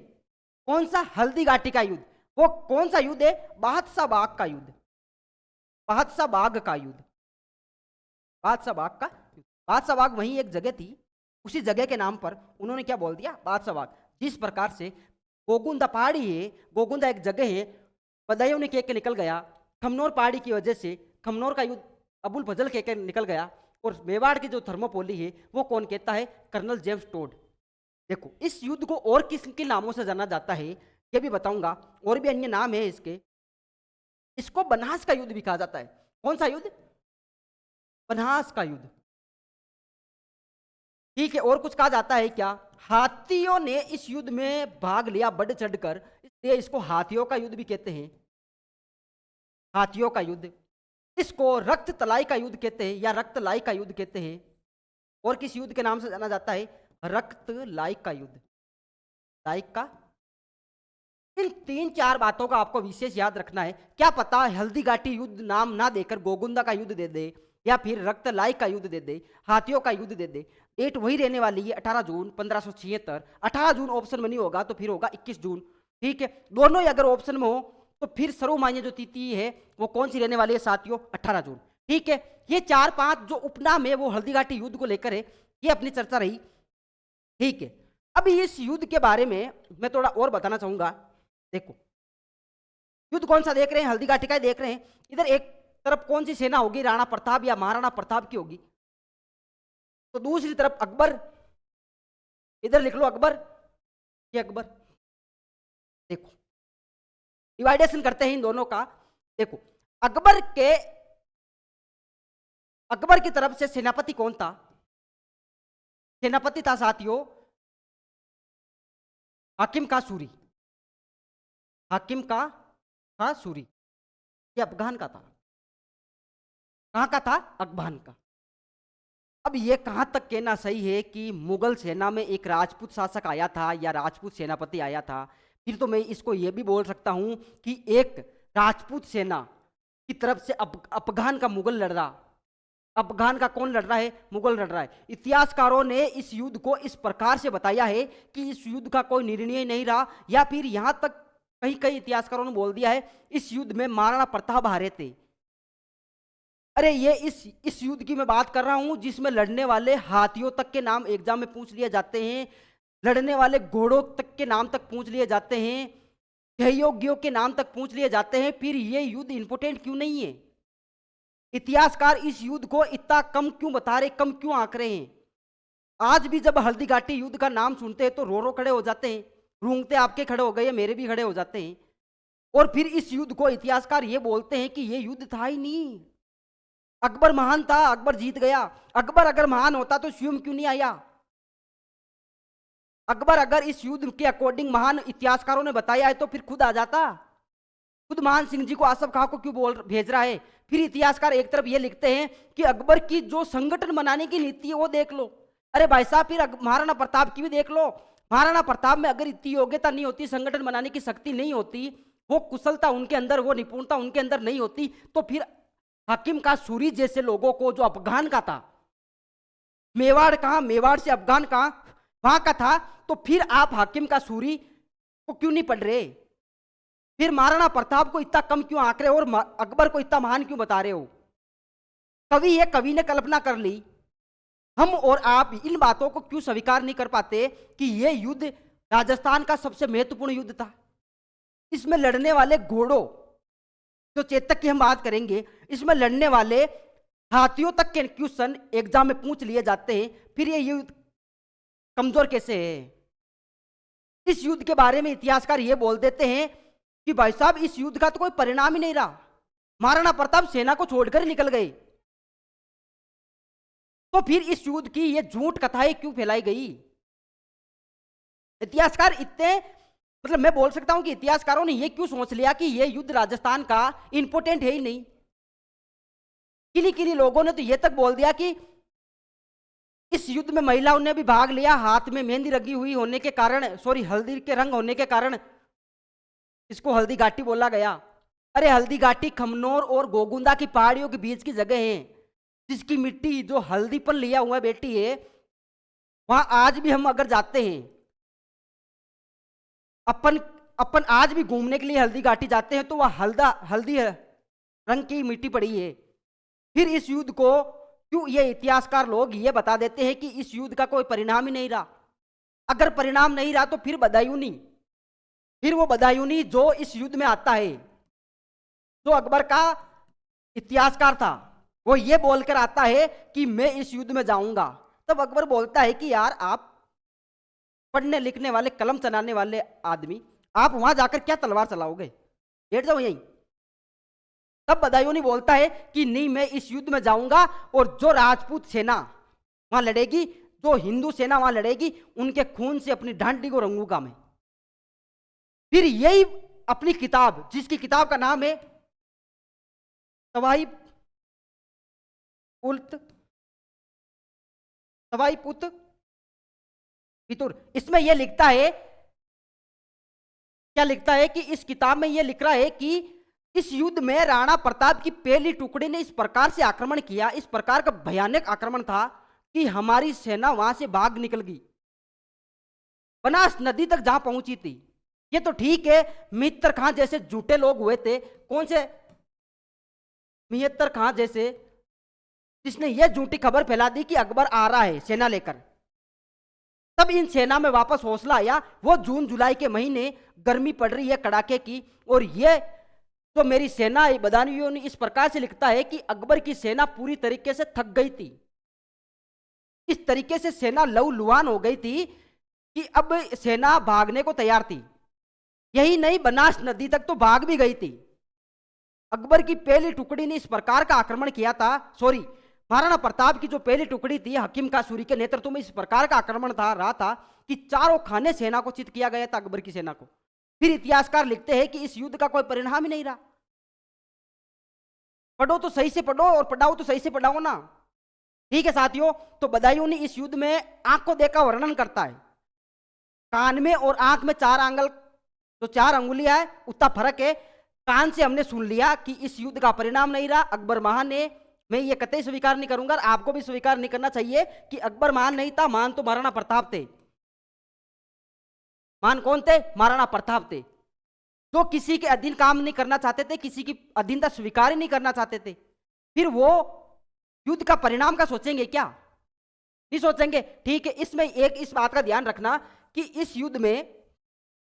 Speaker 1: कौन सा, हल्दी घाटी का युद्ध, वो कौन सा युद्ध है, बादशाह बाग का युद्ध, बादशाह बाग का युद्ध, बादशाह बाग का युद्ध। बादशाह बाग वहीं एक जगह थी, उसी जगह के नाम पर उन्होंने क्या बोल दिया, बादशाह बाग। जिस प्रकार से गोगुंदा पहाड़ी है, गोगुंदा एक जगह है, बदायूं ने कह के निकल गया, खमनोर पहाड़ी की वजह से खमनोर का युद्ध अबुल फजल कह के निकल गया, और मेवाड़ की जो थर्मोपोली है वो कौन कहता है, कर्नल जेम्स टोड। देखो इस युद्ध को और किस किन नामों से जाना जाता है ये भी बताऊंगा, और भी अन्य नाम है इसके। इसको बनास का युद्ध भी कहा जाता है। कौन सा युद्ध, बनास का युद्ध। ठीक है, और कुछ कहा जाता है क्या, हाथियों ने इस युद्ध में भाग लिया बढ़ चढ़कर, इसलिए इसको हाथियों का युद्ध भी कहते हैं, हाथियों का युद्ध। इसको रक्त तलाई का युद्ध कहते हैं या रक्त लाई का युद्ध कहते हैं। और किस युद्ध के नाम से जाना जाता है, रक्त लाई का युद्ध, लाई का। इन 3-4 बातों का आपको विशेष याद रखना है। क्या पता हल्दी घाटी युद्ध नाम ना देकर गोगुंदा का युद्ध दे दे, या फिर रक्तलाई का युद्ध दे दे, हाथियों का युद्ध दे दे, डेट वही रहने वाली है 18 जून 1576। 18 जून ऑप्शन में नहीं होगा तो फिर होगा 21 जून। ठीक है, दोनों ही अगर ऑप्शन में हो तो फिर सर्वमान्य जो तिथि है वो कौन सी रहने वाली है साथियों, 18 जून। ठीक है, ये 4-5 जो उपनाम है वो हल्दीघाटी युद्ध को लेकर है, ये अपनी चर्चा रही। ठीक है, अभी इस युद्ध के बारे में मैं थोड़ा और बताना चाहूंगा। देखो युद्ध कौन सा देख रहे हैं, हल्दीघाटी का देख रहे हैं। इधर एक तरफ कौन सी सेना होगी, राणा प्रताप या महाराणा प्रताप की होगी, तो दूसरी तरफ अकबर। इधर लिख लो अकबर, ये अकबर। देखो डिवाइडेशन करते हैं इन दोनों का। देखो अकबर की तरफ से सेनापति कौन था, सेनापति था साथियों हाकिम का सूरी। हाकिम का सूरी, ये अफगान का था। कहां का था, अफगान का। अब ये कहां तक कहना सही है कि मुगल सेना में एक राजपूत शासक आया था या राजपूत सेनापति आया था, फिर तो मैं इसको ये भी बोल सकता हूं कि एक राजपूत सेना की तरफ से अफगान का मुगल लड़ रहा। अफगान का कौन लड़ रहा है, मुगल लड़ रहा है। इतिहासकारों ने इस युद्ध को इस प्रकार से बताया है कि इस युद्ध का कोई निर्णय नहीं रहा, या फिर यहां तक कहीं कहीं इतिहासकारों ने बोल दिया है इस युद्ध में महाराणा प्रताप हारे थे। अरे ये इस युद्ध की मैं बात कर रहा हूं जिसमें लड़ने वाले हाथियों तक के नाम एग्जाम में पूछ लिए जाते हैं, लड़ने वाले घोड़ों तक के नाम तक पूछ लिए जाते हैं, सहयोगियों के नाम तक पूछ लिए जाते हैं। फिर ये युद्ध इंपोर्टेंट क्यों नहीं है? इतिहासकार इस युद्ध को इतना कम क्यों बता रहे, कम क्यों आंक रहे हैं? आज भी जब हल्दीघाटी युद्ध का नाम सुनते हैं तो रो रो खड़े हो जाते हैं, रूंगते आपके खड़े हो गए, मेरे भी खड़े हो जाते हैं। और फिर इस युद्ध को इतिहासकार ये बोलते हैं कि ये युद्ध था ही नहीं, अकबर महान था, अकबर जीत गया। अकबर अगर महान होता तो स्वयं क्यों नहीं आया? अकबर अगर इस युद्ध के अकॉर्डिंग महान इतिहासकारों ने बताया है तो फिर खुद आ जाता। खुद मान सिंह जी को आसफ खां को क्यों भेज रहा है? फिर इतिहासकार एक तरफ ये लिखते हैं कि अकबर की जो संगठन बनाने की नीति है वो देख लो। अरे भाई साहब, फिर महाराणा प्रताप की भी देख लो। महाराणा प्रताप में अगर इतनी योग्यता नहीं होती, संगठन बनाने की शक्ति नहीं होती, वो कुशलता उनके अंदर, वो निपुणता उनके अंदर नहीं होती, तो फिर हाकिम का सूरी जैसे लोगों को, जो अफगान का था, मेवाड़ कहां, मेवाड़ से अफगान कहां, वहां का था, तो फिर आप हाकिम का सूरी को क्यों नहीं पढ़ रहे? फिर महाराणा प्रताप को इतना कम क्यों आंक रहे हो और अकबर को इतना महान क्यों बता रहे हो? कवि है, कवि ने कल्पना कर ली। हम और आप इन बातों को क्यों स्वीकार नहीं कर पाते कि यह युद्ध राजस्थान का सबसे महत्वपूर्ण युद्ध था। इसमें लड़ने वाले घोड़ों, जो चेतक की हम बात करेंगे, इसमें लड़ने वाले हाथियों तक के क्वेश्चन एग्जाम में पूछ लिए जाते हैं। फिर ये युद्ध कमजोर कैसे है? इस युद्ध के बारे में इतिहासकार ये बोल देते हैं कि भाई साहब इस युद्ध का तो कोई परिणाम ही नहीं रहा, महाराणा प्रताप सेना को छोड़कर ही निकल गए। तो फिर इस युद्ध की ये झूठ कथाएं क्यों फैलाई गई? इतिहासकार इतने, मतलब मैं बोल सकता हूं कि इतिहासकारों ने ये क्यों सोच लिया कि ये युद्ध राजस्थान का इंपोर्टेंट है ही नहीं। किन्हीं किन्हीं लोगों ने तो ये तक बोल दिया कि इस युद्ध में महिलाओं ने भी भाग लिया, हाथ में मेहंदी लगी हुई होने के कारण, सॉरी हल्दी के रंग होने के कारण इसको हल्दी घाटी बोला गया। अरे हल्दी घाटी खमनोर और गोगुंदा की पहाड़ियों के बीच की जगह है, जिसकी मिट्टी जो हल्दीपन लिया हुआ बेटी है, वहां आज भी हम अगर जाते हैं, अपन आज भी घूमने के लिए हल्दी घाटी जाते हैं तो वह हल्दी रंग की मिट्टी पड़ी है। फिर इस युद्ध को क्यों ये इतिहासकार लोग ये बता देते हैं कि इस युद्ध का कोई परिणाम ही नहीं रहा? अगर परिणाम नहीं रहा तो फिर बदायूनी, फिर वो बदायूनी जो इस युद्ध में आता है, जो अकबर का इतिहासकार था, वो ये बोलकर आता है कि मैं इस युद्ध में जाऊंगा। तब अकबर बोलता है कि यार आप पढ़ने लिखने वाले, कलम चलाने वाले आदमी, आप वहां जाकर क्या तलवार चलाओगे, बैठ जाओ यहीं। तब बदायूनी बोलता है कि नहीं, मैं इस युद्ध में जाऊंगा और जो राजपूत सेना वहां लड़ेगी, जो हिंदू सेना वहां लड़ेगी, उनके खून से अपनी ढांडी को रंगूंगा मैं। फिर यही अपनी किताब, जिसकी किताब का नाम है तवाई पुत फितुर, इसमें यह लिखता है, क्या लिखता है कि इस किताब में यह लिख रहा है कि इस युद्ध में राणा प्रताप की पहली टुकड़ी ने इस प्रकार से आक्रमण किया, इस प्रकार का भयानक आक्रमण था कि हमारी सेना वहां से भाग निकल गई, बनास नदी तक जहां पहुंची थी। ये तो ठीक है, मित्र खां जैसे झूठे लोग हुए थे, कौन से मिहत्तर खां जैसे, जिसने ये झूठी खबर फैला दी कि अकबर आ रहा है सेना लेकर। तब इन सेना में वापस हौसला आया। वो जून जुलाई के महीने, गर्मी पड़ रही है कड़ाके की, और ये तो मेरी सेना बदायूं ने इस प्रकार से लिखता है कि अकबर की सेना पूरी तरीके से थक गई थी। इस तरीके से सेना लहूलुहान हो गई थी कि अब सेना भागने को तैयार थी। यही नहीं, बनास नदी तक तो भाग भी गई थी। अकबर की पहली टुकड़ी ने इस प्रकार का आक्रमण किया था, सॉरी, महाराणा प्रताप की जो पहली टुकड़ी थी हकीम का सूरी के नेतृत्व में इस प्रकार का आक्रमण रहा था कि चारों खाने सेना को चित किया गया था, अकबर की सेना को। फिर इतिहासकार लिखते हैं कि इस युद्ध का कोई परिणाम ही नहीं रहा। पढ़ो तो सही से पढ़ो और पढ़ाओ तो सही से पढ़ाओ ना। ठीक है साथियों, तो बदायूं ने इस युद्ध में आंख को देखा वर्णन करता है। कान में और आंख में 4 आंगल, जो 4 अंगुलियां है उतना फर्क है। कान से हमने सुन लिया कि इस युद्ध का परिणाम नहीं रहा, अकबर महान ने। मैं ये कतई स्वीकार नहीं करूंगा, आपको भी स्वीकार नहीं करना चाहिए कि अकबर महान नहीं था। महान तो महाराणा प्रताप थे। महान कौन थे? महाराणा प्रताप थे, जो किसी के अधीन काम नहीं करना चाहते थे, किसी की अधीनता स्वीकार ही नहीं करना चाहते थे। फिर वो युद्ध का परिणाम का सोचेंगे क्या? नहीं सोचेंगे। ठीक है, इसमें एक इस बात का ध्यान रखना कि इस युद्ध में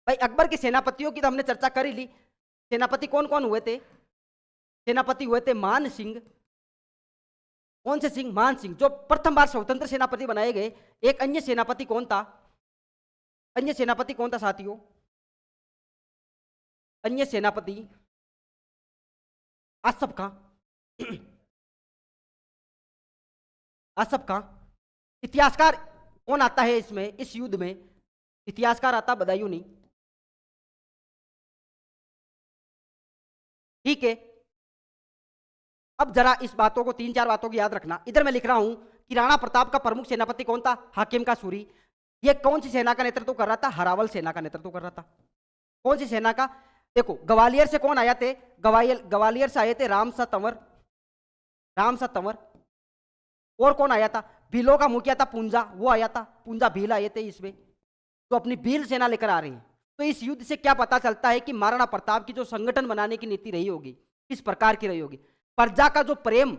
Speaker 1: भाई अकबर के सेनापतियों की तो हमने चर्चा कर ही ली। सेनापति कौन कौन हुए थे? सेनापति हुए थे मान सिंह। कौन से सिंह? मान सिंह, जो प्रथम बार स्वतंत्र सेनापति बनाए गए। एक अन्य सेनापति कौन था? अन्य सेनापति कौन था साथियों? अन्य सेनापति आसफ खां। आसफ खां। इतिहासकार कौन आता है इसमें? इस युद्ध में इतिहासकार आता बदायूं नहीं। ठीक है, अब जरा इस बातों को 3-4 बातों की याद रखना। इधर मैं लिख रहा हूं कि राणा प्रताप का प्रमुख सेनापति कौन था? हाकिम का सूरी। ये कौन सी सेना का नेतृत्व कर रहा था? हरावल सेना का नेतृत्व कर रहा था। कौन सी सेना का? देखो, ग्वालियर से कौन आया थे? ग्वालियर से आए थे रामसा तंवर। रामसा तंवर। और कौन आया था? भीलों का मुखिया था पूंजा, वो आया था। पूंजा भील आए थे इसमें, तो अपनी भील सेना लेकर आ रहे हैं। तो इस युद्ध से क्या पता चलता है कि महाराणा प्रताप की जो संगठन बनाने की नीति रही होगी किस प्रकार की रही होगी। प्रजा का जो प्रेम,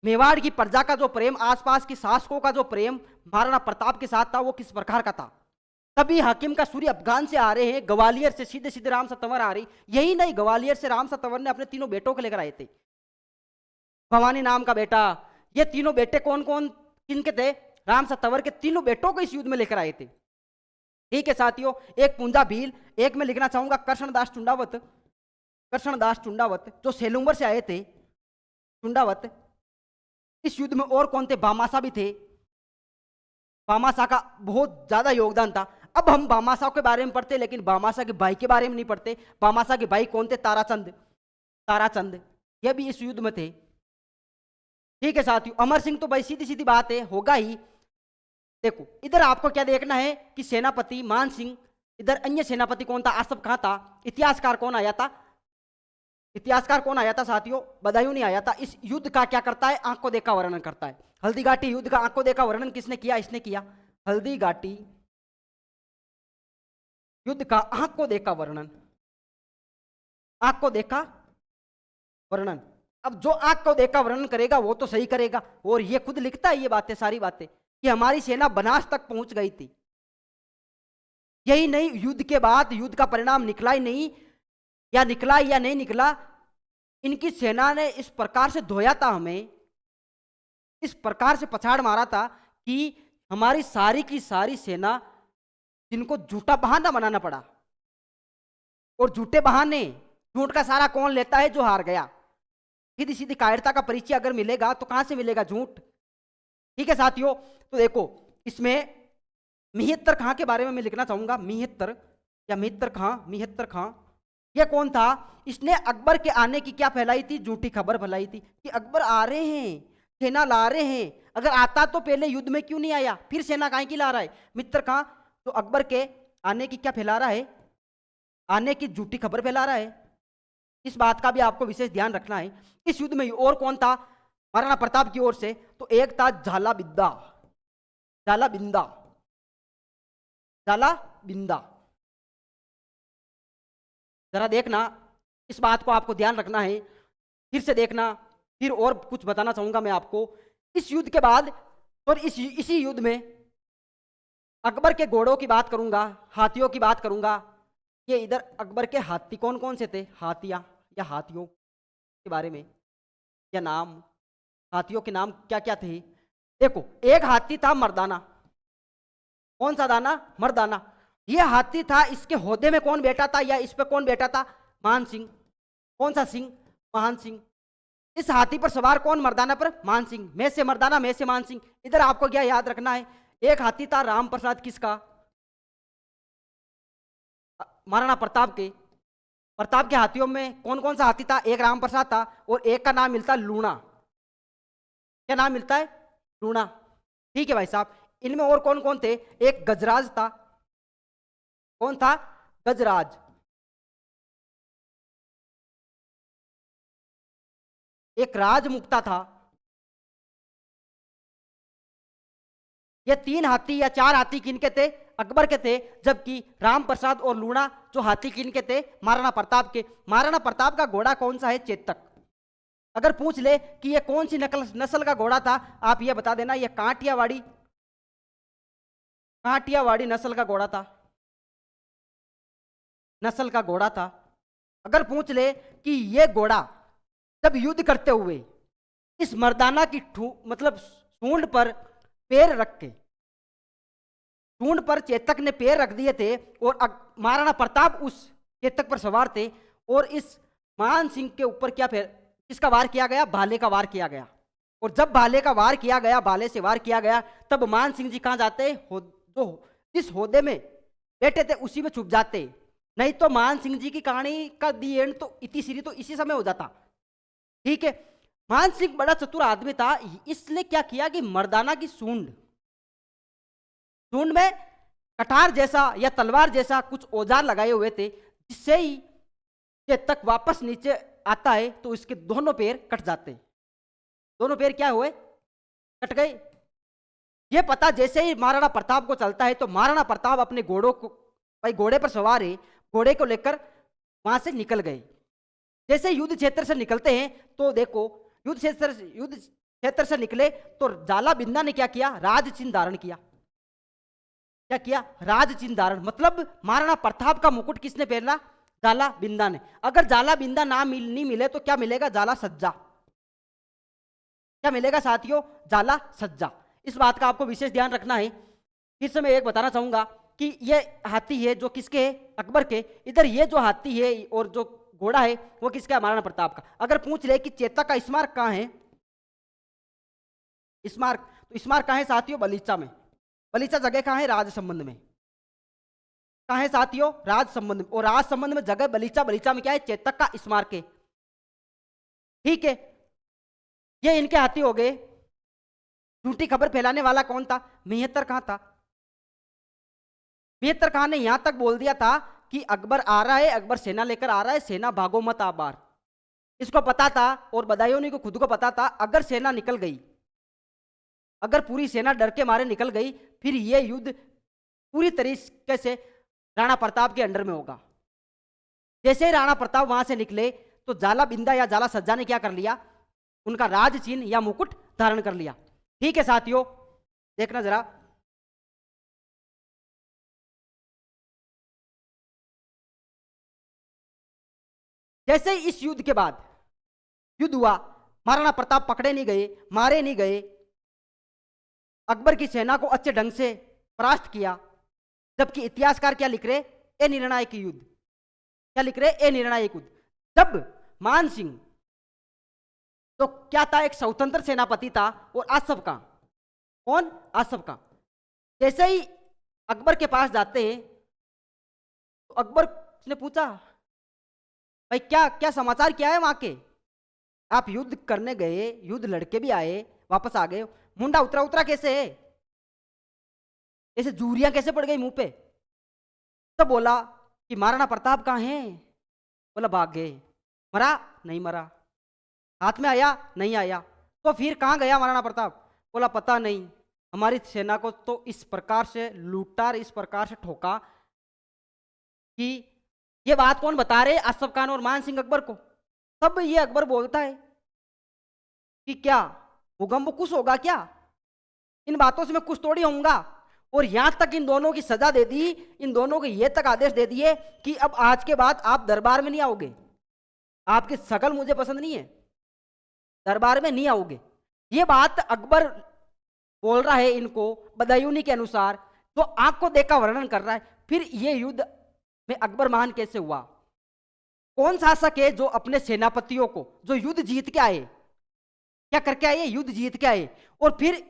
Speaker 1: मेवाड़ की प्रजा का जो प्रेम, आसपास की शासकों का जो प्रेम महाराणा प्रताप के साथ था, वो किस प्रकार का था। तभी हाकिम का सूरी अफगान से आ रहे हैं, ग्वालियर से सीधे सीधे राम सतंवर आ रही। यही नहीं, ग्वालियर से राम सतंवर ने अपने 3 बेटों को लेकर आए थे। भवानी नाम का बेटा। ये 3 बेटे कौन कौन किनके थे? राम सतंवर के 3 बेटों को इस युद्ध में लेकर आए थे। ठीक है साथियों, एक पूंजा भील, एक मैं लिखना चाहूंगा कृष्णदास चुंडावत। कृष्णदास चुंडावत जो सेलुंबर से आए थे, चुंडावत। इस युद्ध में और कौन थे? बामासा भी थे। बामासा का बहुत ज्यादा योगदान था। अब हम बामासा के बारे में पढ़ते, लेकिन बामासा के भाई के बारे में नहीं पढ़ते। बामासा के भाई कौन थे? ताराचंद। ताराचंद ये भी इस युद्ध में थे। ठीक है साथियों, अमर सिंह तो भाई सीधी सीधी बात है, होगा ही। देखो, इधर आपको क्या देखना है कि सेनापति मान सिंह, इधर अन्य सेनापति कौन था? आसफ खां था। इतिहासकार कौन आया था? इतिहासकार कौन आया था साथियों? बदायूं नहीं आया था। इस युद्ध का क्या करता है? आंख को देखा वर्णन करता है। हल्दी घाटी युद्ध का आंख को देखा वर्णन किसने किया? इसने किया। हल्दी घाटी युद्ध का आंख को देखा वर्णन, आंख को देखा वर्णन। अब जो आंख को देखा वर्णन करेगा वो तो सही करेगा, और ये खुद लिखता है ये बातें, सारी बातें, कि हमारी सेना बनास तक पहुंच गई थी। यही नहीं, युद्ध के बाद युद्ध का परिणाम निकला ही नहीं, या निकला या नहीं निकला, इनकी सेना ने इस प्रकार से धोया था, हमें इस प्रकार से पछाड़ मारा था कि हमारी सारी की सारी सेना, जिनको झूठा बहाना बनाना पड़ा। और झूठे बहाने, झूठ का सारा कौन लेता है? जो हार गया। सीधी सीधी कायरता का परिचय अगर मिलेगा तो कहां से मिलेगा? झूठ। ठीक है साथियों, तो देखो इसमें मिहत्तर खां के बारे में मैं लिखना चाहूंगा। मिहत्तर या मिहत्तर खां, मिहत्तर खां ये कौन था? इसने अकबर के आने की क्या फैलाई थी? झूठी खबर फैलाई थी कि अकबर आ रहे हैं, सेना ला रहे हैं। अगर आता तो पहले युद्ध में क्यों नहीं आया? फिर सेना काहे की ला रहा है? मित्र खां तो अकबर के आने की क्या फैला रहा है? आने की झूठी खबर फैला रहा है। इस बात का भी आपको विशेष ध्यान रखना है। इस युद्ध में और कौन था महाराणा प्रताप की ओर से? तो एक था झालाबिंदा, झालाबिंदा, झालाबिंदा। जरा देखना, इस बात को आपको ध्यान रखना है, फिर से देखना। फिर और कुछ बताना चाहूंगा मैं आपको। इस युद्ध के बाद और इसी युद्ध में अकबर के घोड़ों की बात करूंगा, हाथियों की बात करूंगा। ये इधर अकबर के हाथी कौन कौन से थे, हाथियां या हाथियों के बारे में या नाम, हाथियों के नाम क्या क्या थे? देखो, एक हाथी था मर्दाना। कौन सा दाना? मर्दाना। ये हाथी था, इसके होदे में कौन बैठा था या इस पे कौन बैठा था? मान सिंह। कौन सा सिंह? महान सिंह। इस हाथी पर सवार कौन मर्दाना पर? मान सिंह। मैं से मर्दाना, मैं से मान सिंह। इधर आपको क्या याद रखना है? एक हाथी था राम प्रसाद किसका? महाराणा प्रताप के। प्रताप के हाथियों में कौन कौन सा हाथी था? एक राम प्रसाद था और एक का नाम मिलता है लूणा। क्या नाम मिलता है? लूणा। ठीक है भाई साहब। इनमें और कौन कौन थे? एक गजराज था। कौन था? गजराज। एक राजमुक्ता था। ये तीन हाथी या चार हाथी किनके थे? अकबर के थे। जबकि राम प्रसाद और लूणा जो हाथी किनके थे? महाराणा प्रताप के। महाराणा प्रताप का घोड़ा कौन सा है? चेतक। अगर पूछ ले कि ये कौन सी नस्ल का घोड़ा था, आप ये बता देना ये कांटियावाड़ी, कांटियावाड़ी नस्ल का घोड़ा था, नस्ल का घोड़ा था। अगर पूछ ले कि ये घोड़ा जब युद्ध करते हुए इस मर्दाना की मतलब सूंड पर पैर रख के, सूंड पर चेतक ने पैर रख दिए थे और महाराणा प्रताप उस चेतक पर सवार थे और इस मान सिंह के ऊपर क्या किसका वार किया गया? भाले का वार किया गया। और जब भाले का वार किया गया, भाले से वार किया गया, तब मान सिंह जी कहां जाते? जो जिस होदे में बैठे थे उसी में छुप जाते। नहीं तो मान सिंह जी की कहानी का दी एंड तो इतनी सीरी तो इसी समय हो जाता। ठीक है। मान सिंह बड़ा चतुर आदमी था, इसने क्या किया कि मर्दाना की सूंड, सूंड में कटार जैसा या तलवार जैसा कुछ औजार लगाए हुए थे, जिससे ही चेतक वापस नीचे आता है तो इसके दोनों पैर कट जाते। दोनों पैर क्या हुए? कट गए। ये पता जैसे ही महाराणा प्रताप को चलता है तो महाराणा प्रताप अपने घोड़ों को, भाई घोड़े पर सवार है, घोड़े को लेकर वहां से निकल गए। जैसे युद्ध क्षेत्र से निकलते हैं तो देखो, युद्ध क्षेत्र से निकले तो झालाबिंदा ने क्या किया? राज चिन्ह धारण किया। क्या किया? राज चिन्ह धारण। मतलब महाराणा प्रताप का मुकुट किसने पहना? झालाबिंदा ने। अगर झालाबिंदा नहीं मिले तो क्या मिलेगा? झाला सज्जा। क्या मिलेगा साथियों? झाला सज्जा। इस बात का आपको विशेष ध्यान रखना है। फिर से मैं एक बताना चाहूंगा कि ये हाथी है जो किसके है? अकबर के। इधर ये जो हाथी है और जो घोड़ा है वो किसका है? महाराणा प्रताप का। अगर पूछ ले कि चेतक का स्मारक कहां है, स्मारक, तो स्मारक कहां है साथियों? बलीचा में। बलीचा जगह कहां है? राजसमंद में। कहां है साथियों? राजसमंद में। और राजसमंद में जगह बलीचा, बलीचा में क्या है? चेतक का स्मारक है। ठीक है। ये इनके हाथी हो गए। झूठी खबर फैलाने वाला कौन था? मेहतर कहां था? मेहतर खान ने यहां तक बोल दिया था कि अकबर आ रहा है, अकबर सेना लेकर आ रहा है, सेना भागो मत आ बार। इसको पता था और बदायूं को खुद को पता था, अगर सेना निकल गई, अगर पूरी सेना डर के मारे निकल गई, फिर यह युद्ध पूरी तरीके से राणा प्रताप के अंडर में होगा। जैसे ही राणा प्रताप वहां से निकले तो झालाबिंदा या झाला सज्जा ने क्या कर लिया? उनका राज चिन्ह या मुकुट धारण कर लिया। ठीक है साथियों, देखना जरा। जैसे ही इस युद्ध के बाद युद्ध हुआ, महाराणा प्रताप पकड़े नहीं गए, मारे नहीं गए, अकबर की सेना को अच्छे ढंग से परास्त किया। जबकि इतिहासकार क्या लिख रहे? ए निर्णायक युद्ध। क्या लिख रहे? ए निर्णायक युद्ध। जब मान सिंह तो क्या था? एक स्वतंत्र सेनापति था। और आसफ का, कौन? आसफ का। जैसे ही अकबर के पास जाते हैं तो अकबर ने पूछा, भाई क्या क्या समाचार क्या है वहां के? आप युद्ध करने गए, युद्ध लड़के भी आए, वापस आ गए, मुंडा उतरा उतरा कैसे है? ऐसे जूरियां कैसे पड़ गई मुंह पे? तो बोला कि महाराणा प्रताप कहां हैं? बोला भाग गए। मरा? नहीं मरा। हाथ में आया? नहीं आया। तो फिर कहाँ गया महाराणा प्रताप? बोला पता नहीं, हमारी सेना को तो इस प्रकार से लूटा, इस प्रकार से ठोका कि ये बात कौन बता रहे? असफ खान और मान सिंह अकबर को। तब ये अकबर बोलता है कि क्या भूकंप कुछ होगा क्या? इन बातों से मैं कुछ थोड़ी होऊंगा। और यहां तक इन दोनों की सजा दे दी, इन दोनों को ये तक आदेश दे दिए कि अब आज के बाद आप दरबार में नहीं आओगे, आपकी शकल मुझे पसंद नहीं है, दरबार में नहीं आओगे। ये बात अकबर बोल रहा है इनको बदायूनी के अनुसार, तो आंख को देखा वर्णन कर रहा है। फिर ये युद्ध में अकबर महान कैसे हुआ? कौन शासक है जो अपने सेनापतियों को, जो युद्ध जीत के आए, क्या करके आए? युद्ध जीत के आए और फिर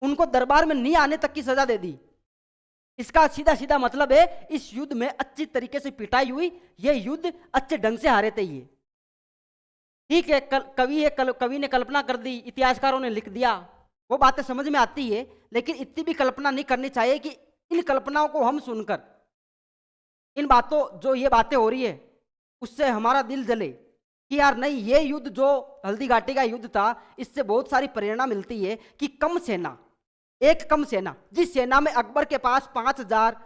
Speaker 1: उनको दरबार में नहीं आने तक की सजा दे दी। इसका सीधा सीधा मतलब है इस युद्ध में अच्छी तरीके से पिटाई हुई, ये युद्ध अच्छे ढंग से हारे थे ये। ठीक है, कवि ने कल्पना कर दी, इतिहासकारों ने लिख दिया, वो बातें समझ में आती है, लेकिन इतनी भी कल्पना नहीं करनी चाहिए कि इन कल्पनाओं को हम सुनकर, इन बातों जो ये बातें हो रही है उससे हमारा दिल जले कि यार नहीं, ये युद्ध जो हल्दी घाटी का युद्ध था, इससे बहुत सारी प्रेरणा मिलती है कि कम सेना, एक कम सेना, जिस सेना में अकबर के पास 5000,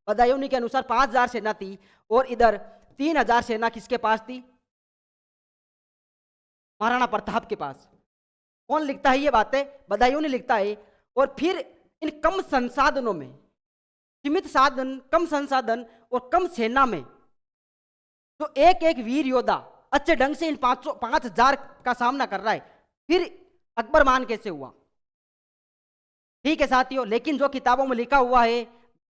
Speaker 1: बदायूनी के अनुसार 5000 सेना थी, और इधर 3000 सेना किसके पास थी? महाराणा प्रताप के पास। कौन लिखता है ये बातें? बदायूनी लिखता है। और फिर इन कम संसाधनों में, सीमित साधन, कम संसाधन और कम सेना में, तो एक एक वीर योद्धा अच्छे ढंग से इन 5000 का सामना कर रहा है, फिर अकबर मान कैसे हुआ? ठीक है साथियों, लेकिन जो किताबों में लिखा हुआ है,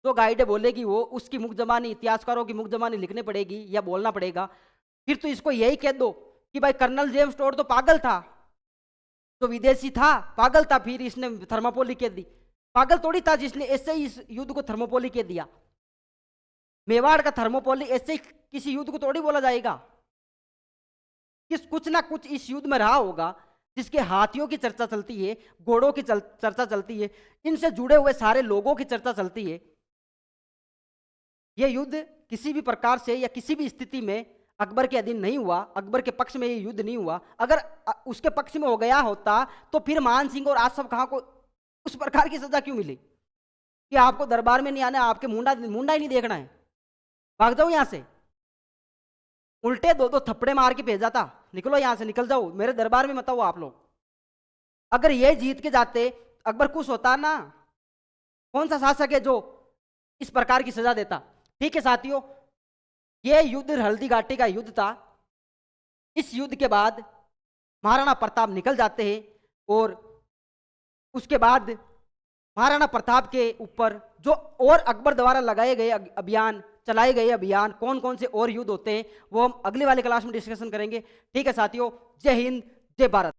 Speaker 1: जो गाइडें बोलेगी वो उसकी मुख जबानी, इतिहासकारों की मुख जबानी लिखनी पड़ेगी या बोलना पड़ेगा। फिर तो इसको यही कह दो कि भाई कर्नल जेम्स टोड तो पागल था, तो विदेशी था, पागल था, फिर इसने थर्मोपोली कह दी। पागल थोड़ी था जिसने ऐसे ही इस युद्ध को थर्मोपोली कह दिया। मेवाड़ का थर्मोपोली ऐसे ही किसी युद्ध को थोड़ी बोला जाएगा। कुछ ना कुछ इस युद्ध में रहा होगा, जिसके हाथियों की चर्चा चलती है, घोड़ों की चर्चा चलती है, इनसे जुड़े हुए सारे लोगों की चर्चा चलती है। यह युद्ध किसी भी प्रकार से या किसी भी स्थिति में अकबर के अधीन नहीं हुआ, अकबर के पक्ष में ये युद्ध नहीं हुआ। अगर उसके पक्ष में हो गया होता तो फिर मान सिंह और आसफ खां को उस प्रकार की सजा क्यों मिली कि आपको दरबार में नहीं आना, आपके मुंडा ही नहीं देखना है, भाग जाओ यहां से। उल्टे दो दो थप्पड़े मार के भेजा था, निकलो यहां से, निकल जाओ, मेरे दरबार में मत आओ आप लोग। अगर ये जीत के जाते अकबर खुश होता ना? कौन सा शासक है जो इस प्रकार की सजा देता? ठीक है साथियों, ये युद्ध हल्दी घाटी का युद्ध था। इस युद्ध के बाद महाराणा प्रताप निकल जाते हैं और उसके बाद महाराणा प्रताप के ऊपर जो और अकबर द्वारा लगाए गए अभियान, चलाए गए अभियान, कौन कौन से और युद्ध होते हैं, वो हम अगले वाले क्लास में डिस्कशन करेंगे। ठीक है साथियों, जय हिंद, जय भारत।